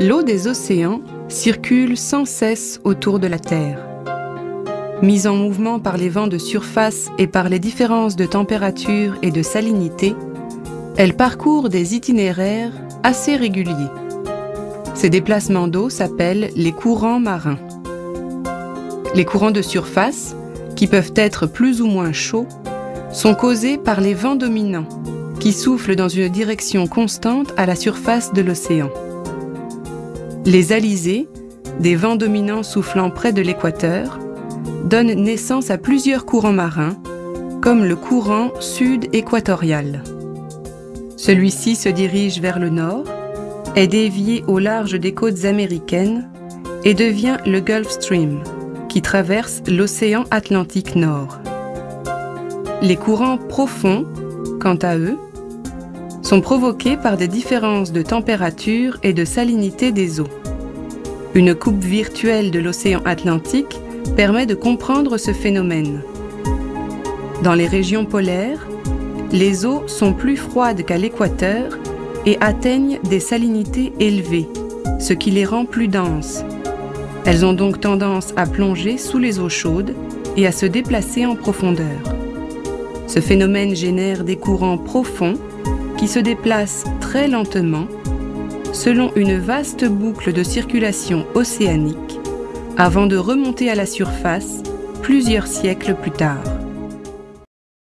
L'eau des océans circule sans cesse autour de la Terre. Mise en mouvement par les vents de surface et par les différences de température et de salinité, elle parcourt des itinéraires assez réguliers. Ces déplacements d'eau s'appellent les courants marins. Les courants de surface, qui peuvent être plus ou moins chauds, sont causés par les vents dominants, qui soufflent dans une direction constante à la surface de l'océan. Les alizés, des vents dominants soufflant près de l'équateur, donnent naissance à plusieurs courants marins, comme le courant sud-équatorial. Celui-ci se dirige vers le nord, est dévié au large des côtes américaines et devient le Gulf Stream, qui traverse l'océan Atlantique Nord. Les courants profonds, quant à eux, sont provoqués par des différences de température et de salinité des eaux. Une coupe virtuelle de l'océan Atlantique permet de comprendre ce phénomène. Dans les régions polaires, les eaux sont plus froides qu'à l'équateur et atteignent des salinités élevées, ce qui les rend plus denses. Elles ont donc tendance à plonger sous les eaux chaudes et à se déplacer en profondeur. Ce phénomène génère des courants profonds qui se déplacent très lentement selon une vaste boucle de circulation océanique avant de remonter à la surface plusieurs siècles plus tard.